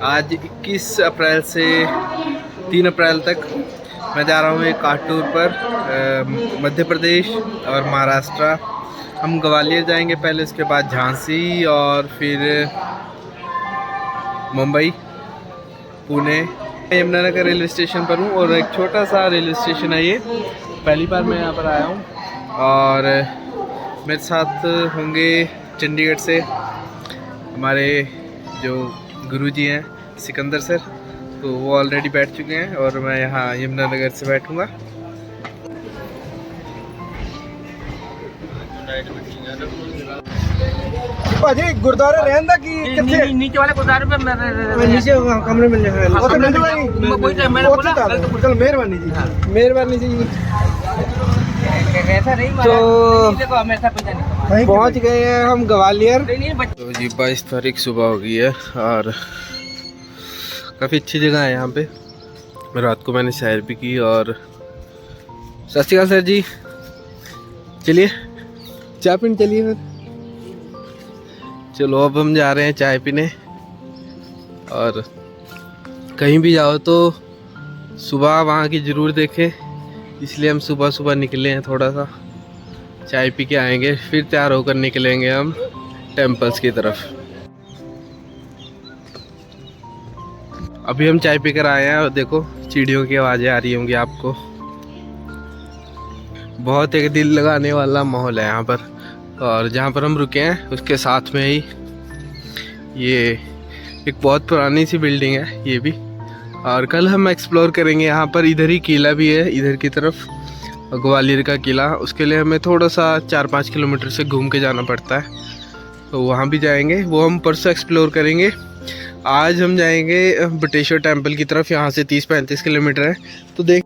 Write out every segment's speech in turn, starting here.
आज 21 अप्रैल से 3 अप्रैल तक मैं जा रहा हूँ एक कार टूर पर मध्य प्रदेश और महाराष्ट्र। हम ग्वालियर जाएंगे पहले, उसके बाद झांसी और फिर मुंबई, पुणे। यमुनानगर रेलवे स्टेशन पर हूँ और एक छोटा सा रेलवे स्टेशन है ये, पहली बार मैं यहाँ पर आया हूँ। और मेरे साथ होंगे चंडीगढ़ से हमारे जो गुरुजी हैं सिकंदर सर, तो वो ऑलरेडी बैठ चुके हैं और मैं यहाँ यमुनानगर से बैठूँगा। भाजी गुरुद्वारा रहंदा की किथे नीचे वाले गुरुद्वारे पे नीचे कमरे मिल जाए। वो तो मिल जाएगी, मैंने बोला चल मेहरबानी जी, मेहरबानी जी। ऐसा नहीं तो देखो हमेशा पैसा नहीं पहुंच गए हैं हम ग्वालियर। तो जी 22 तारीख सुबह हो गई है और काफ़ी अच्छी जगह है यहाँ पे। रात को मैंने सैर भी की। और सत श्री अकाल सर जी, चलिए चाय पीने चलिए फिर। चलो अब हम जा रहे हैं चाय पीने। और कहीं भी जाओ तो सुबह वहाँ की ज़रूर देखें, इसलिए हम सुबह सुबह निकले हैं। थोड़ा सा चाय पी के आएंगे, फिर तैयार होकर निकलेंगे हम टेम्पल्स की तरफ। अभी हम चाय पीकर आए हैं और देखो चिड़ियों की आवाज़ें आ रही होंगी आपको। बहुत एक दिल लगाने वाला माहौल है यहाँ पर। और जहाँ पर हम रुके हैं उसके साथ में ही ये एक बहुत पुरानी सी बिल्डिंग है ये भी। और कल हम एक्सप्लोर करेंगे यहाँ पर। इधर ही किला भी है, इधर की तरफ ग्वालियर का किला। उसके लिए हमें थोड़ा सा 4-5 किलोमीटर से घूम के जाना पड़ता है, तो वहाँ भी जाएंगे। वो हम परसों एक्सप्लोर करेंगे। आज हम जाएंगे बटेश्वर टेम्पल की तरफ, यहाँ से 30-35 किलोमीटर है। तो देख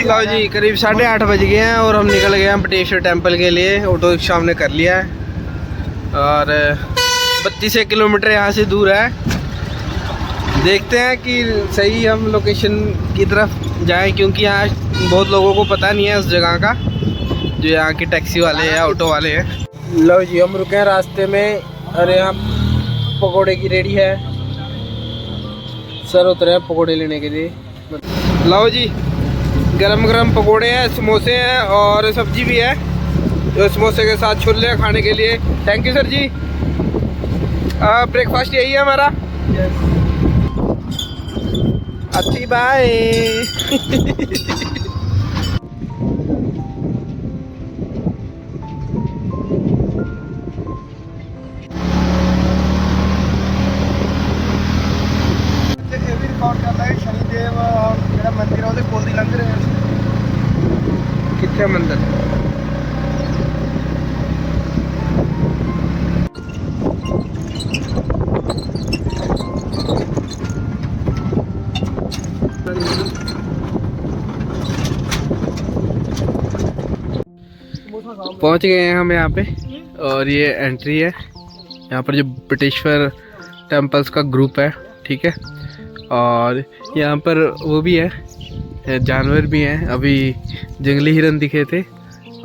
लो जी, करीब 8:30 बज गए हैं और हम निकल गए हैं बटेश्वर टेम्पल के लिए। ऑटो रिक्शा हमने कर लिया है और 32 किलोमीटर यहाँ से दूर है। देखते हैं कि सही हम लोकेशन की तरफ जाएं, क्योंकि यहाँ बहुत लोगों को पता नहीं है उस जगह का, जो यहाँ के टैक्सी वाले हैं, ऑटो वाले हैं। लो जी, हम रुके हैं रास्ते में। अरे यहाँ पकोड़े की रेडी है, सर उतरे हैं पकोड़े लेने के लिए। लो जी, गरम गरम पकोड़े हैं, समोसे हैं और सब्जी भी है, जो समोसे के साथ छोले हैं खाने के लिए। Thank you sir ji. Breakfast यही है हमारा। अच्छी बाय। शनिदेव मेरा मंदिर है, कोल दी लंघ रहे हैं। कितना मंदिर? पहुंच गए हैं हम यहाँ पे और ये एंट्री है। यहाँ पर जो बटेश्वर टेम्पल्स का ग्रुप है, ठीक है। और यहाँ पर वो भी है, जानवर भी हैं। अभी जंगली हिरन दिखे थे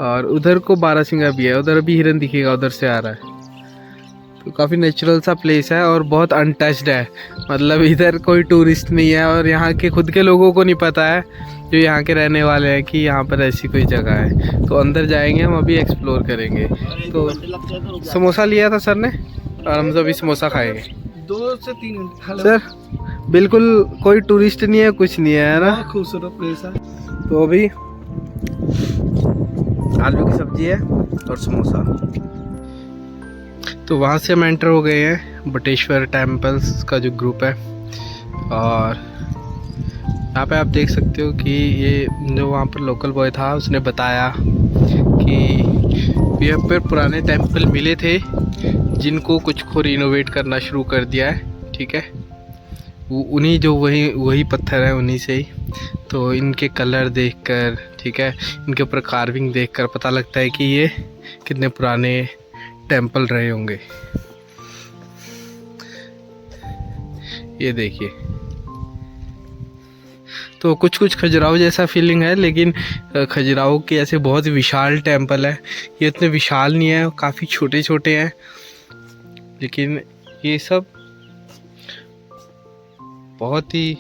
और उधर को बारहसिंगा भी है, उधर भी हिरन दिखेगा, उधर से आ रहा है। तो काफ़ी नेचुरल सा प्लेस है और बहुत अनटच्ड है। मतलब इधर कोई टूरिस्ट नहीं है और यहाँ के खुद के लोगों को नहीं पता है, जो यहाँ के रहने वाले हैं, कि यहाँ पर ऐसी कोई जगह है। तो अंदर जाएंगे हम, अभी एक्सप्लोर करेंगे। तो समोसा लिया था सर ने और हम सभी समोसा खाएंगे। 2 से 3 घंटे सर बिल्कुल कोई टूरिस्ट नहीं है, कुछ नहीं है ना। खूबसूरत प्लेस है। तो अभी आलू की सब्जी है और समोसा। तो वहाँ से हम एंटर हो गए हैं बटेश्वर टेम्पल्स का जो ग्रुप है। और यहाँ पे आप देख सकते हो कि ये जो वहाँ पर लोकल बॉय था, उसने बताया कि यहाँ पर पुराने टेम्पल मिले थे, जिनको कुछ को रिनोवेट करना शुरू कर दिया है, ठीक है। वो उन्हीं जो वही पत्थर है, उन्हीं से ही। तो इनके कलर देखकर, ठीक है, इनके ऊपर कार्विंग देखकर पता लगता है कि ये कितने पुराने टेम्पल रहे होंगे। ये देखिए, तो कुछ कुछ खजुराहो जैसा फीलिंग है, लेकिन खजुराहो के ऐसे बहुत विशाल टेम्पल है, ये इतने विशाल नहीं है, काफ़ी छोटे छोटे हैं, लेकिन ये सब बहुत ही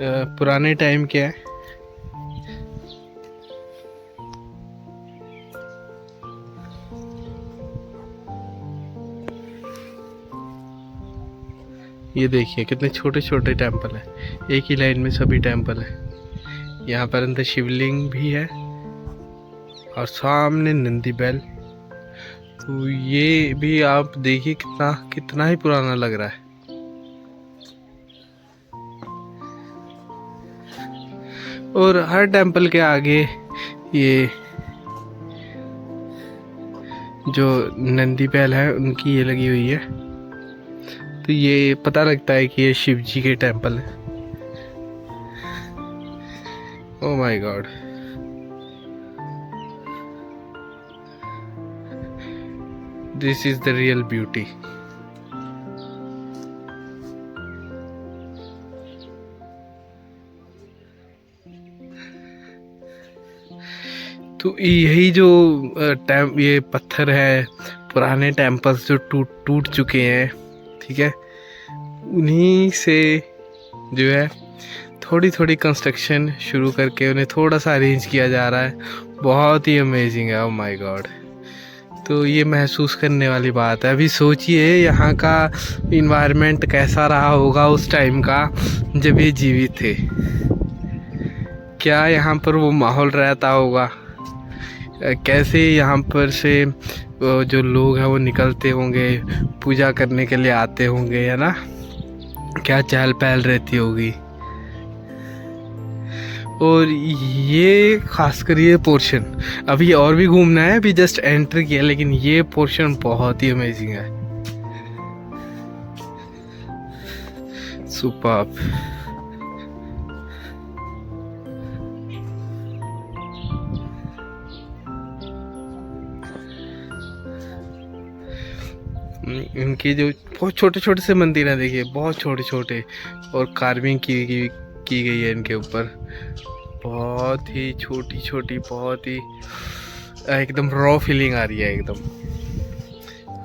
पुराने टाइम के हैं। ये देखिए कितने छोटे छोटे टेम्पल हैं, एक ही लाइन में सभी टेम्पल हैं। यहाँ पर अंदर शिवलिंग भी है और सामने नंदी बैल। तो ये भी आप देखिए कितना ही पुराना लग रहा है। और हर टेम्पल के आगे ये जो नंदी बैल है उनकी ये लगी हुई है, तो ये पता लगता है कि ये शिव जी के टेम्पल है। Oh my God, this is the real beauty. तो यही जो ये पत्थर है, पुराने टेम्पल्स जो टूट चुके हैं, ठीक है, उन्हीं से जो है थोड़ी थोड़ी कंस्ट्रक्शन शुरू करके उन्हें थोड़ा सा अरेंज किया जा रहा है। बहुत ही अमेजिंग है, ओह माय गॉड। तो ये महसूस करने वाली बात है। अभी सोचिए यहाँ का इन्वायरमेंट कैसा रहा होगा उस टाइम का जब ये जीवित थे, क्या यहाँ पर वो माहौल रहता होगा, कैसे यहाँ पर से जो लोग हैं वो निकलते होंगे, पूजा करने के लिए आते होंगे, है ना, क्या चहल पहल रहती होगी। और ये खासकर ये पोर्शन, अभी और भी घूमना है, अभी जस्ट एंटर किया, लेकिन ये पोर्शन बहुत ही अमेजिंग है, सुपर्ब। इनके जो बहुत छोटे छोटे से मंदिर हैं, देखिए बहुत छोटे छोटे, और कार्विंग की गई है इनके ऊपर, बहुत ही छोटी छोटी, बहुत ही एकदम रॉ फीलिंग आ रही है एकदम।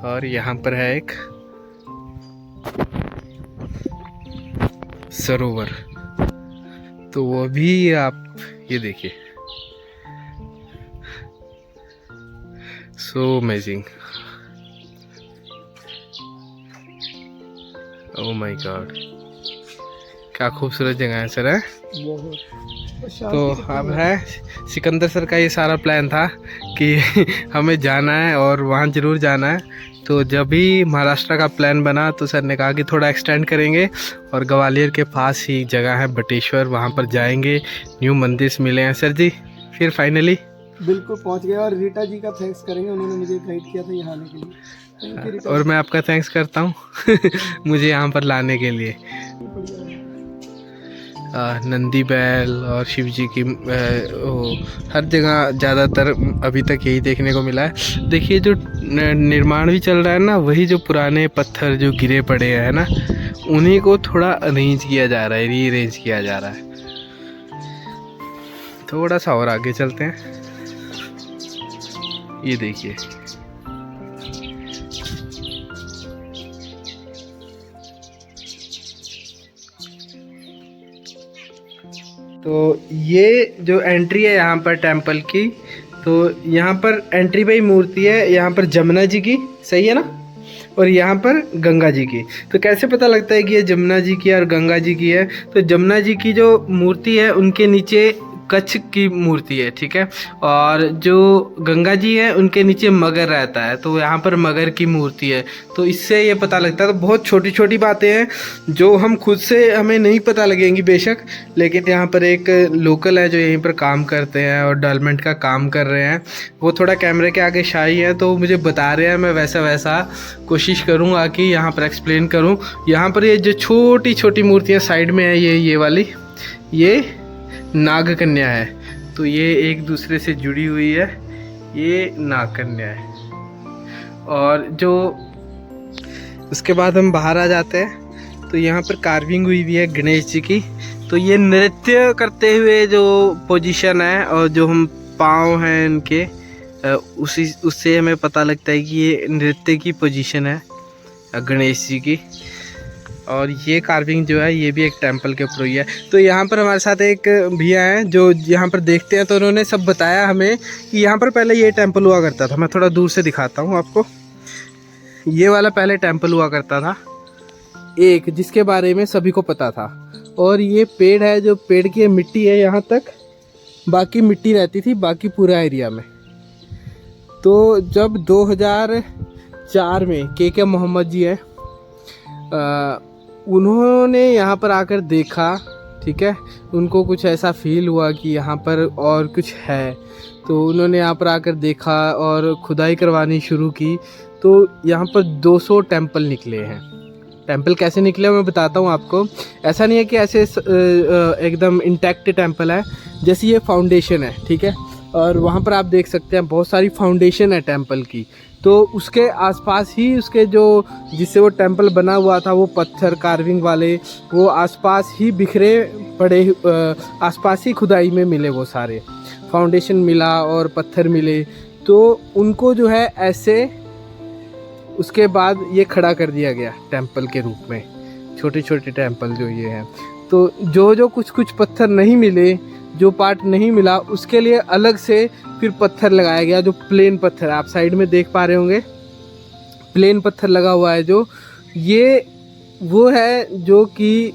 और यहाँ पर है एक सरोवर, तो वो भी आप ये देखिए, so amazing, oh my God, क्या खूबसूरत जगह है सर, है बहुत। तो अब है सिकंदर सर का ये सारा प्लान था कि हमें जाना है और वहाँ ज़रूर जाना है। तो जब भी महाराष्ट्र का प्लान बना तो सर ने कहा कि थोड़ा एक्सटेंड करेंगे, और ग्वालियर के पास ही जगह है बटेश्वर, वहाँ पर जाएंगे, न्यू मंदिर मिले हैं सर जी। फिर फाइनली बिल्कुल पहुंच गए, और रीटा जी का थैंक्स करेंगे, उन्होंने मुझे गाइड किया था यहाँ आने के लिए। Thank you Rita. और मैं आपका थैंक्स करता हूँ मुझे यहाँ पर लाने के लिए। नंदी बैल और शिव जी की हर जगह ज़्यादातर अभी तक यही देखने को मिला है। देखिए जो निर्माण भी चल रहा है ना, वही जो पुराने पत्थर जो गिरे पड़े हैं ना, उन्हीं को थोड़ा अरेंज किया जा रहा है, रीअरेंज किया जा रहा है। थोड़ा सा और आगे चलते हैं, ये देखिए तो ये जो एंट्री है यहाँ पर टेम्पल की, तो यहाँ पर एंट्री पे ही मूर्ति है, यहाँ पर जमुना जी की, सही है ना, और यहाँ पर गंगा जी की। तो कैसे पता लगता है कि ये जमुना जी की और गंगा जी की है? तो जमुना जी की जो मूर्ति है उनके नीचे कच्छ की मूर्ति है, ठीक है, और जो गंगा जी है उनके नीचे मगर रहता है, तो यहाँ पर मगर की मूर्ति है। तो इससे ये पता लगता है। तो बहुत छोटी छोटी बातें हैं जो हम खुद से हमें नहीं पता लगेंगी बेशक, लेकिन यहाँ पर एक लोकल है जो यहीं पर काम करते हैं और डेवलपमेंट का काम कर रहे हैं, वो थोड़ा कैमरे के आगे शाई है, तो मुझे बता रहे हैं, मैं वैसा वैसा कोशिश करूँगा कि यहाँ पर एक्सप्लेन करूँ। यहाँ पर ये जो छोटी छोटी मूर्तियाँ साइड में है, ये वाली, ये नाग कन्या है, तो ये एक दूसरे से जुड़ी हुई है, ये नाग कन्या है। और जो उसके बाद हम बाहर आ जाते हैं तो यहाँ पर कार्विंग हुई भी है गणेश जी की, तो ये नृत्य करते हुए जो पोजीशन है और जो हम पाँव हैं इनके उससे हमें पता लगता है कि ये नृत्य की पोजीशन है गणेश जी की। और ये कार्विंग जो है ये भी एक टेंपल के ऊपर हुई है। तो यहाँ पर हमारे साथ एक भैया हैं जो यहाँ पर देखते हैं, तो उन्होंने सब बताया हमें कि यहाँ पर पहले ये टेंपल हुआ करता था। मैं थोड़ा दूर से दिखाता हूँ आपको। ये वाला पहले टेंपल हुआ करता था एक, जिसके बारे में सभी को पता था। और ये पेड़ है, जो पेड़ की मिट्टी है यहाँ तक, बाकी मिट्टी रहती थी बाकी पूरा एरिया में। तो जब 2004 में के मोहम्मद जी हैं, उन्होंने यहाँ पर आकर देखा, ठीक है, उनको कुछ ऐसा फील हुआ कि यहाँ पर और कुछ है। तो उन्होंने यहाँ पर आकर देखा और खुदाई करवानी शुरू की। तो यहाँ पर 200 टेंपल निकले हैं। टेंपल कैसे निकले मैं बताता हूँ आपको। ऐसा नहीं है कि ऐसे एकदम इंटैक्ट टेंपल है, जैसे ये फाउंडेशन है, ठीक है, और वहाँ पर आप देख सकते हैं बहुत सारी फाउंडेशन है टेंपल की। तो उसके आसपास ही उसके जो जिससे वो टेंपल बना हुआ था, वो पत्थर कार्विंग वाले वो आसपास ही बिखरे पड़े, आसपास ही खुदाई में मिले वो सारे फाउंडेशन मिला और पत्थर मिले। तो उनको जो है ऐसे उसके बाद ये खड़ा कर दिया गया टेंपल के रूप में, छोटे छोटे टेंपल जो ये हैं। तो जो कुछ पत्थर नहीं मिले, जो पार्ट नहीं मिला, उसके लिए अलग से फिर पत्थर लगाया गया, जो प्लेन पत्थर आप साइड में देख पा रहे होंगे, प्लेन पत्थर लगा हुआ है। जो ये वो है जो कि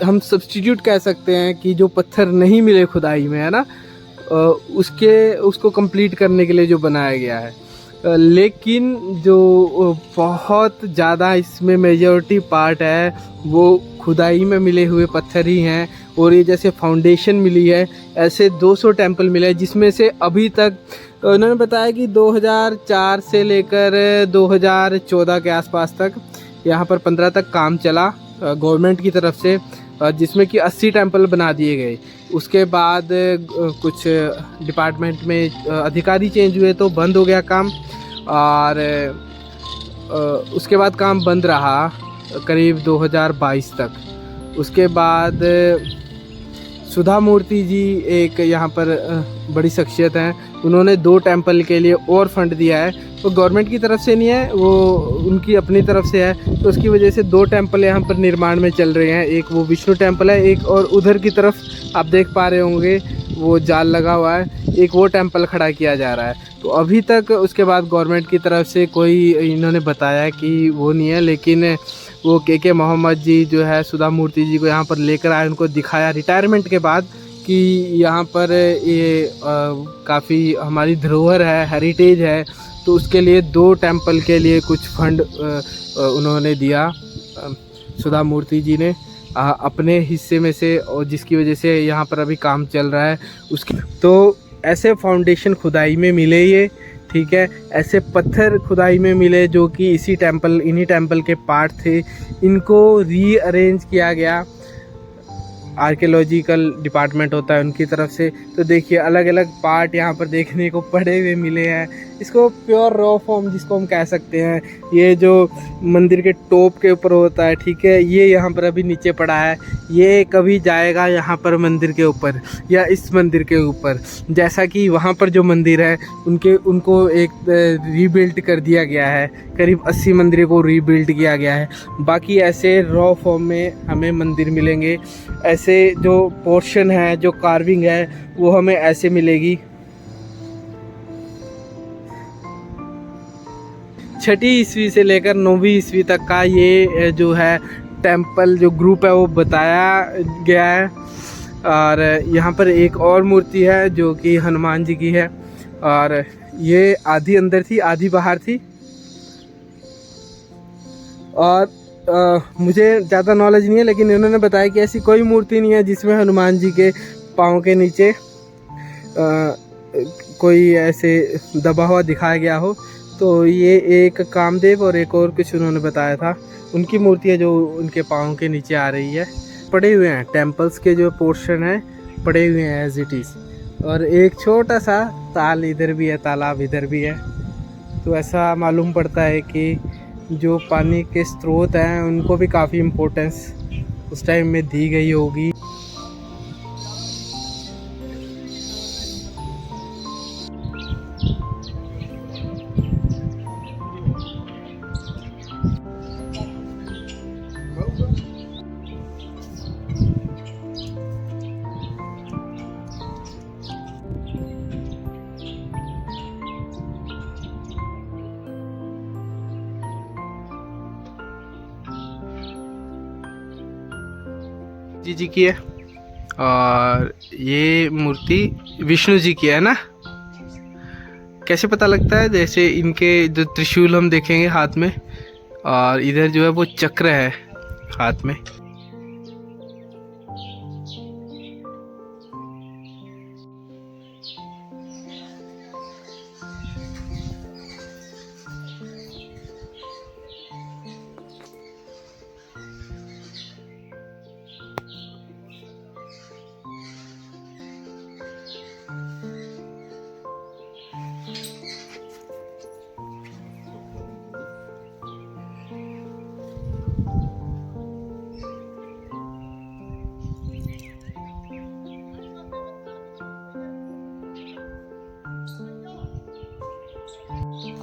हम सब्स्टिट्यूट कह सकते हैं कि जो पत्थर नहीं मिले खुदाई में, है ना, उसको कंप्लीट करने के लिए जो बनाया गया है। लेकिन जो बहुत ज़्यादा इसमें मेजॉरिटी पार्ट है वो खुदाई में मिले हुए पत्थर ही हैं। और ये जैसे फाउंडेशन मिली है, ऐसे 200 टेंपल मिले, जिसमें से अभी तक उन्होंने बताया कि 2004 से लेकर 2014 के आसपास तक यहाँ पर 15 तक काम चला गवर्नमेंट की तरफ से, जिसमें कि 80 टेंपल बना दिए गए। उसके बाद कुछ डिपार्टमेंट में अधिकारी चेंज हुए तो बंद हो गया काम, और उसके बाद काम बंद रहा करीब 2022 तक। उसके बाद सुधा मूर्ति जी एक यहाँ पर बड़ी शख्सियत हैं, उन्होंने 2 टेंपल के लिए और फंड दिया है। वो गवर्नमेंट की तरफ से नहीं है, वो उनकी अपनी तरफ से है। तो उसकी वजह से 2 टेंपल यहाँ पर निर्माण में चल रहे हैं। एक वो विष्णु टेंपल है, एक और उधर की तरफ आप देख पा रहे होंगे वो जाल लगा हुआ है, एक वो टेंपल खड़ा किया जा रहा है। तो अभी तक उसके बाद गवर्नमेंट की तरफ से कोई इन्होंने बताया कि वो नहीं है, लेकिन वो के मोहम्मद जी जो है सुधा मूर्ति जी को यहाँ पर लेकर आए, उनको दिखाया रिटायरमेंट के बाद कि यहाँ पर ये काफ़ी हमारी धरोहर है, हेरिटेज है। तो उसके लिए 2 टेंपल के लिए कुछ फंड उन्होंने दिया सुधा मूर्ति जी ने अपने हिस्से में से, और जिसकी वजह से यहाँ पर अभी काम चल रहा है उसकी। तो ऐसे फाउंडेशन खुदाई में मिले ये, ठीक है, ऐसे पत्थर खुदाई में मिले जो कि इन्हीं टेंपल के पार्ट थे। इनको रीअरेंज किया गया, आर्कियोलॉजिकल डिपार्टमेंट होता है उनकी तरफ से। तो देखिए अलग अलग पार्ट यहाँ पर देखने को पड़े हुए मिले हैं। इसको प्योर रॉ फॉर्म जिसको हम कह सकते हैं, ये जो मंदिर के टॉप के ऊपर होता है, ठीक है, ये यहाँ पर अभी नीचे पड़ा है। ये कभी जाएगा यहाँ पर मंदिर के ऊपर या इस मंदिर के ऊपर, जैसा कि वहाँ पर जो मंदिर है उनको एक रीबिल्ड कर दिया गया है। करीब 80 मंदिरों को रीबिल्ड किया गया है। बाकी ऐसे रॉ फॉर्म में हमें मंदिर मिलेंगे। ऐसे जो पोर्शन है, जो कार्विंग है, वो हमें ऐसे मिलेगी। 6ठी ईस्वी से लेकर 9वीं ईस्वी तक का ये जो है टेंपल जो ग्रुप है वो बताया गया है। और यहाँ पर एक और मूर्ति है जो कि हनुमान जी की है, और ये आधी अंदर थी आधी बाहर थी। और मुझे ज़्यादा नॉलेज नहीं है, लेकिन इन्होंने बताया कि ऐसी कोई मूर्ति नहीं है जिसमें हनुमान जी के पाँव के नीचे कोई ऐसे दबा हुआ दिखाया गया हो। तो ये एक कामदेव और एक और कुछ उन्होंने बताया था, उनकी मूर्ति है जो उनके पाँव के नीचे आ रही है। पड़े हुए हैं टेम्पल्स के जो पोर्शन है, पड़े हुए हैं एज इट इज़। और एक छोटा सा ताल इधर भी है, तालाब इधर भी है। तो ऐसा मालूम पड़ता है कि जो पानी के स्रोत हैं उनको भी काफ़ी इम्पोर्टेंस उस टाइम में दी गई होगी। जी की है और ये मूर्ति विष्णु जी की है ना। कैसे पता लगता है? जैसे इनके जो त्रिशूल हम देखेंगे हाथ में, और इधर जो है वो चक्र है हाथ में।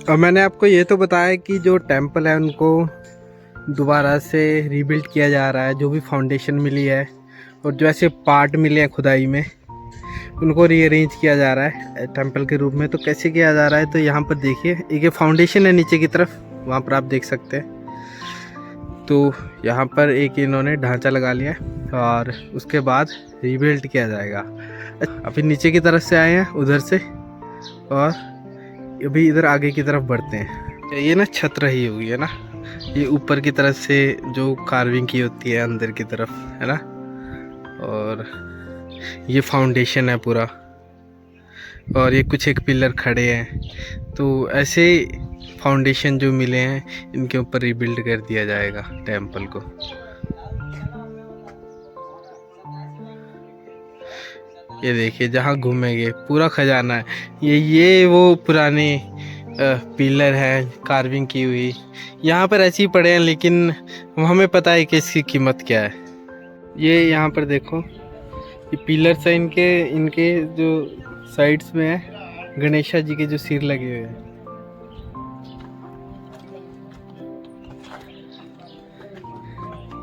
और मैंने आपको ये तो बताया कि जो टेंपल है उनको दोबारा से रीबिल्ड किया जा रहा है। जो भी फाउंडेशन मिली है और जो ऐसे पार्ट मिले हैं खुदाई में, उनको रीअरेंज किया जा रहा है टेंपल के रूप में। तो कैसे किया जा रहा है? तो यहाँ पर देखिए, एक फाउंडेशन है नीचे की तरफ, वहाँ पर आप देख सकते हैं। तो यहाँ पर एक इन्होंने ढांचा लगा लिया है और उसके बाद रीबिल्ड किया जाएगा। अभी नीचे की तरफ से आए हैं उधर से, और अभी इधर आगे की तरफ बढ़ते हैं। ये ना छत रही हुई है ना, ये ऊपर की तरफ से जो कार्विंग की होती है अंदर की तरफ, है ना। और ये फाउंडेशन है पूरा, और ये कुछ एक पिलर खड़े हैं। तो ऐसे फाउंडेशन जो मिले हैं इनके ऊपर रिबिल्ड कर दिया जाएगा टेंपल को। ये देखिए, जहाँ घूमेंगे पूरा खजाना है। ये वो पुराने पिलर हैं कार्विंग की हुई, यहाँ पर ऐसे ही पड़े हैं, लेकिन हमें पता है कि इसकी कीमत क्या है। ये यहाँ पर देखो, ये पिलर्स हैं, इनके जो साइड्स में है गणेशा जी के जो सिर लगे हुए हैं।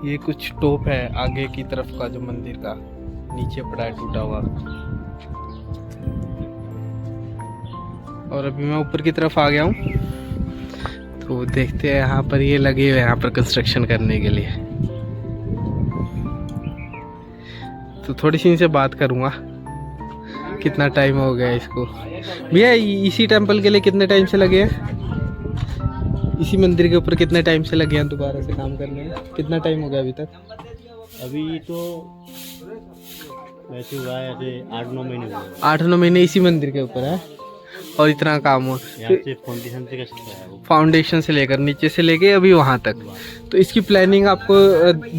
ये कुछ टॉप है आगे की तरफ का जो मंदिर का, नीचे पड़ा है टूटा हुआ। और अभी मैं ऊपर की तरफ आ गया हूँ, तो देखते हैं यहाँ पर ये लगे हुए हैं यहाँ पर कंस्ट्रक्शन करने के लिए। तो थोड़ी सी इनसे बात करूँगा, कितना टाइम हो गया इसको। भैया, इसी टेंपल के लिए कितने टाइम से लगे हैं? इसी मंदिर के ऊपर कितने टाइम से लगे हैं दोबारा से काम करने में? कितना टाइम हो गया अभी तक? अभी तो वैसे हुआ है, ऐसे 8-9 महीने हुए। 8-9 महीने इसी मंदिर के ऊपर है, और इतना काम हो। यहाँ से फाउंडेशन से कैसे है वो? फाउंडेशन से लेकर नीचे से लेके अभी वहाँ तक। तो इसकी प्लानिंग आपको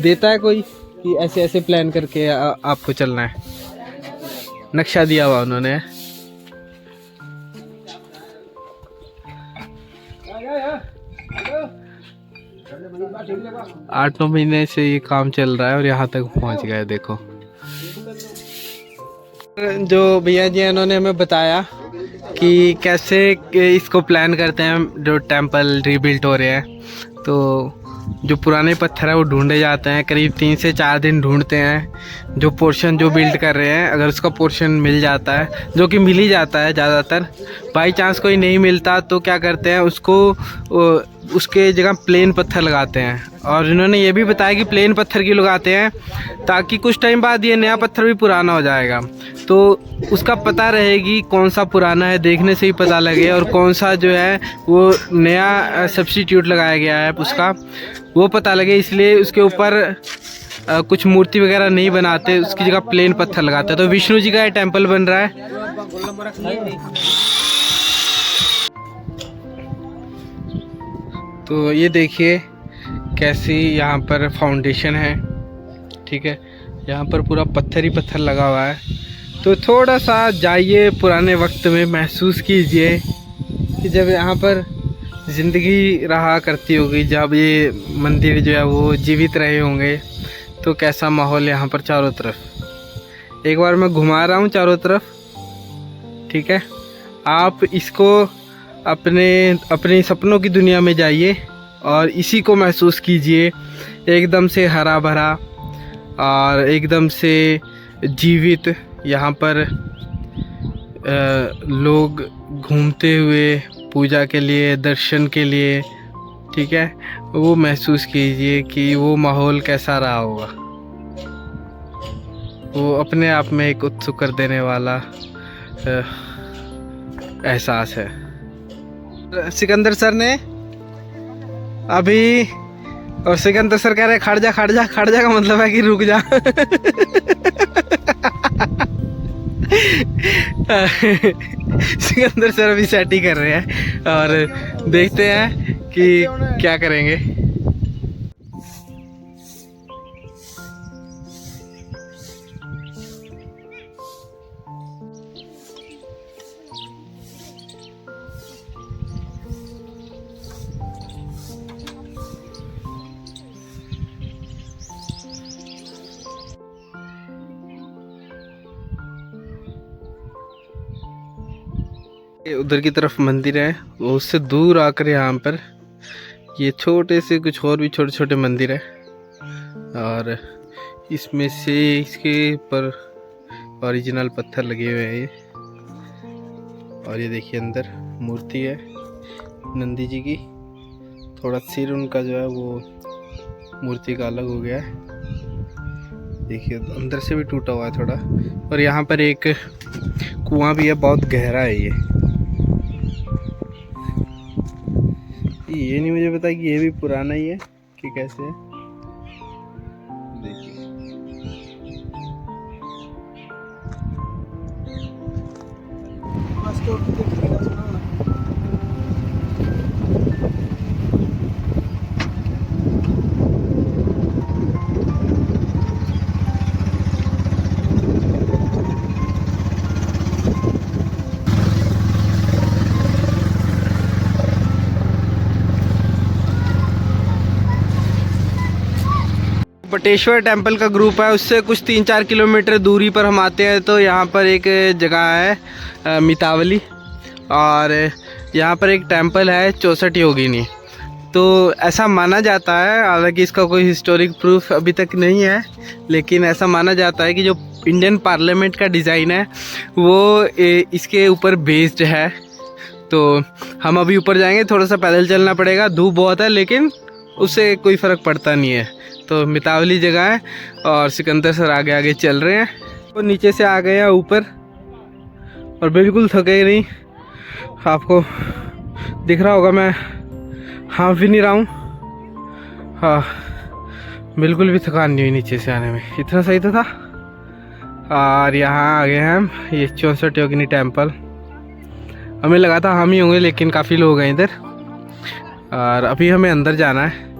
देता है कोई कि ऐसे ऐसे प्लान करके आपको चलना है? नक्शा दिया हुआ उन्होंने। 8-9 महीने से ये काम चल रहा है और यहाँ तक पहुँच गया है। देखो, जो भैया जी इन्होंने हमें बताया कि कैसे इसको प्लान करते हैं, जो टेंपल रीबिल्ड हो रहे हैं। तो जो पुराने पत्थर है वो ढूंढे जाते हैं, करीब 3 से 4 दिन ढूंढते हैं। जो पोर्शन जो बिल्ड कर रहे हैं, अगर उसका पोर्शन मिल जाता है, जो कि मिल ही जाता है ज़्यादातर, बाई चांस कोई नहीं मिलता तो क्या करते हैं, उसको उसके जगह प्लेन पत्थर लगाते हैं। और इन्होंने ये भी बताया कि प्लेन पत्थर क्यों लगाते हैं, ताकि कुछ टाइम बाद ये नया पत्थर भी पुराना हो जाएगा, तो उसका पता रहेगी कौन सा पुराना है, देखने से ही पता लगे, और कौन सा जो है वो नया सब्स्टिट्यूट लगाया गया है उसका वो पता लगे। इसलिए उसके ऊपर कुछ मूर्ति वगैरह नहीं बनाते, उसकी जगह प्लेन पत्थर लगाते हैं। तो विष्णु जी का ये टेंपल बन रहा है। तो ये देखिए कैसी यहाँ पर फाउंडेशन है, ठीक है। यहाँ पर पूरा पत्थर ही पत्थर लगा हुआ है। तो थोड़ा सा जाइए पुराने वक्त में, महसूस कीजिए कि जब यहाँ पर ज़िंदगी रहा करती होगी, जब ये मंदिर जो है वो जीवित रहे होंगे, तो कैसा माहौल यहाँ पर चारों तरफ। एक बार मैं घुमा रहा हूँ चारों तरफ, ठीक है। आप इसको अपने सपनों की दुनिया में जाइए और इसी को महसूस कीजिए, एकदम से हरा भरा और एकदम से जीवित। यहाँ पर लोग घूमते हुए पूजा के लिए, दर्शन के लिए, ठीक है, वो महसूस कीजिए कि वो माहौल कैसा रहा होगा। वो अपने आप में एक उत्सुक कर देने वाला एहसास है। सिकंदर सर ने अभी, और सिकंदर सर कह रहे खड़ जा खड़ जा, खड़ जा का मतलब है कि रुक जा। सिकंदर सर अभी सेटिंग कर रहे हैं और देखते हैं कि क्या करेंगे। उधर की तरफ मंदिर है, वो उससे दूर आकर यहाँ पर ये छोटे से कुछ और भी छोटे छोटे मंदिर है, और इसमें से इसके ऊपर ओरिजिनल पत्थर लगे हुए हैं ये। और ये देखिए अंदर मूर्ति है नंदी जी की, थोड़ा सिर उनका जो है वो मूर्ति का अलग हो गया है, देखिए अंदर से भी टूटा हुआ है थोड़ा। और यहाँ पर एक कुआं भी है, बहुत गहरा है ये नहीं मुझे पता कि ये भी पुराना ही है कि कैसे है। देखिए बटेश्वर टेम्पल का ग्रुप है, उससे कुछ 3-4 किलोमीटर दूरी पर हम आते हैं तो यहाँ पर एक जगह है मितावली, और यहाँ पर एक टेम्पल है 64 योगिनी। तो ऐसा माना जाता है, हालांकि इसका कोई हिस्टोरिक प्रूफ अभी तक नहीं है, लेकिन ऐसा माना जाता है कि जो इंडियन पार्लियामेंट का डिज़ाइन है वो इसके ऊपर बेस्ड है। तो हम अभी ऊपर जाएंगे, थोड़ा सा पैदल चलना पड़ेगा, धूप बहुत है लेकिन उससे कोई फ़र्क पड़ता नहीं है। तो मितावली जगह है और सिकंदर सर आगे आगे चल रहे हैं। तो नीचे से आ गए हैं ऊपर और बिल्कुल थके नहीं, आपको दिख रहा होगा मैं हाँफ भी नहीं रहा हूँ। हाँ, बिल्कुल भी थकान नहीं हुई नीचे से आने में, इतना सही तो था। और यहाँ आ गए हैं हम, ये 64 योगिनी टेम्पल। हमें लगा था हम ही होंगे लेकिन काफ़ी लोग हैं इधर, और अभी हमें अंदर जाना है।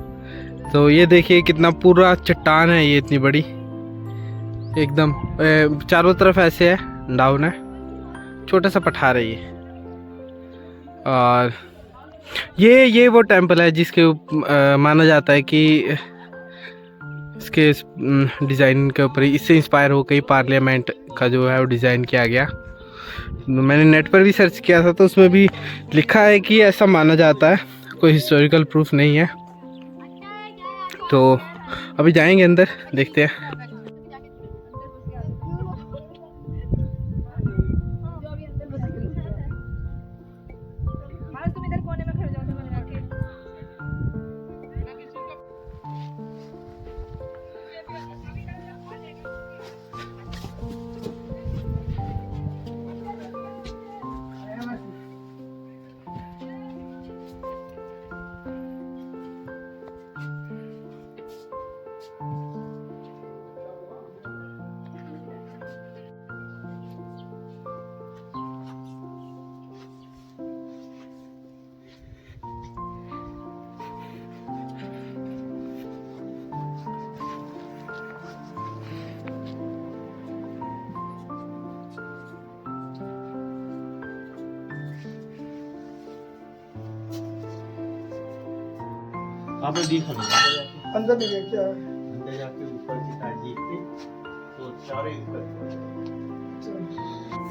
तो ये देखिए कितना पूरा चट्टान है ये, इतनी बड़ी एकदम, चारों तरफ ऐसे है, डाउन है, छोटा सा पठार है ये। और ये वो टेम्पल है जिसके माना जाता है कि इसके डिज़ाइन के ऊपर, इससे इंस्पायर होकर पार्लियामेंट का जो है वो डिज़ाइन किया गया। मैंने नेट पर भी सर्च किया था तो उसमें भी लिखा है कि ऐसा माना जाता है, कोई हिस्टोरिकल प्रूफ नहीं है। तो अभी जाएंगे अंदर, देखते हैं। आपने देखा अंदर नहीं गया क्या? अंदर जाके ऊपर की साइड देखते तो चारों ऊपर।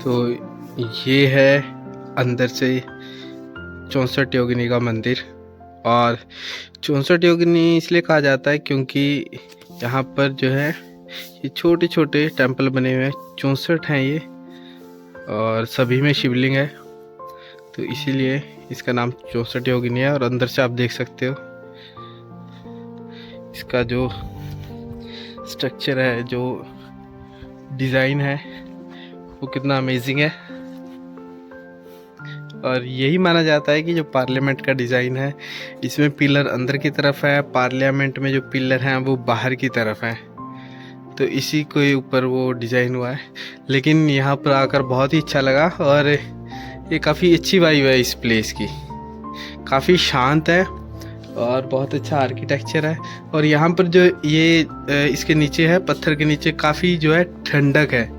तो ये है अंदर से 64 योगिनी का मंदिर। और 64 योगिनी इसलिए कहा जाता है क्योंकि यहाँ पर जो है ये छोटे छोटे टेंपल बने हुए हैं, 64 हैं ये, और सभी में शिवलिंग है, तो इसीलिए इसका नाम 64 योगिनी है। और अंदर से आप देख सकते हो इसका जो स्ट्रक्चर है, जो डिज़ाइन है वो कितना अमेजिंग है। और यही माना जाता है कि जो पार्लियामेंट का डिज़ाइन है इसमें पिलर अंदर की तरफ है, पार्लियामेंट में जो पिलर हैं वो बाहर की तरफ हैं, तो इसी के ऊपर वो डिज़ाइन हुआ है। लेकिन यहाँ पर आकर बहुत ही अच्छा लगा और ये काफ़ी अच्छी वाइब है इस प्लेस की, काफ़ी शांत है और बहुत अच्छा आर्किटेक्चर है। और यहाँ पर जो ये इसके नीचे है, पत्थर के नीचे काफ़ी जो है ठंडक है,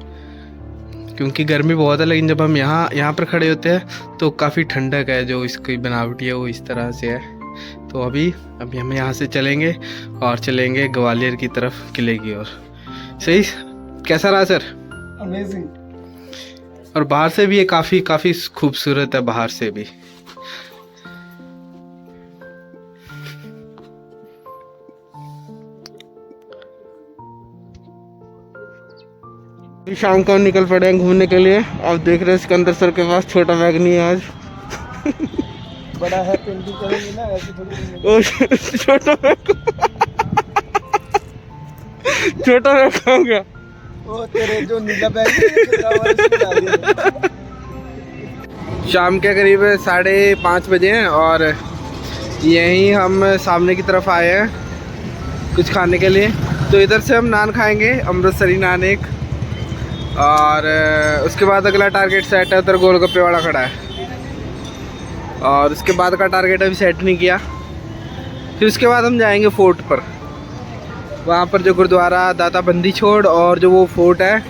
क्योंकि गर्मी बहुत है, लेकिन जब हम यहाँ पर खड़े होते हैं तो काफ़ी ठंडक है। जो इसकी बनावटी है वो इस तरह से है। तो अभी हम यहाँ से चलेंगे और चलेंगे ग्वालियर की तरफ, किले की ओर। सही, कैसा रहा सर? अमेजिंग। और बाहर से भी ये काफ़ी खूबसूरत है, बाहर से भी। शाम को हम निकल पड़े हैं घूमने के लिए। आप देख रहे हैं सिकंदर सर के पास छोटा बैग नहीं है आज। बड़ा है, पेंटिंग करेंगे ना ऐसे थोड़ी। छोटा बैग छोटा बैग कहाँ गया? वो तेरे जो नीला बैग है शाम के करीब 5:30 बजे हैं और यहीं हम सामने की तरफ आए हैं कुछ खाने के लिए। तो इधर से हम नान खाएंगे, अमृतसरी नान एक, और उसके बाद अगला टारगेट सेट है, उधर गोलगप्पे वाला खड़ा है, और उसके बाद का टारगेट अभी सेट नहीं किया। फिर उसके बाद हम जाएंगे फोर्ट पर, वहाँ पर जो गुरुद्वारा दाता बंदी छोड़ और जो वो फोर्ट है।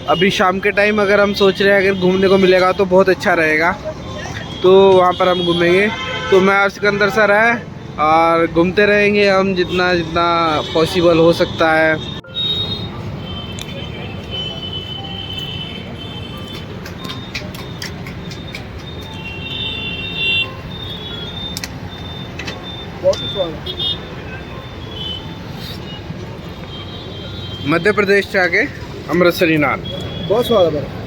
अभी शाम के टाइम अगर हम सोच रहे हैं अगर घूमने को मिलेगा तो बहुत अच्छा रहेगा, तो वहाँ पर हम घूमेंगे। तो मैं और सिकंदर सर है और घूमते रहेंगे हम जितना पॉसिबल हो सकता है। मध्य प्रदेश से आके अमृतसरी नान बहुत स्वाद है।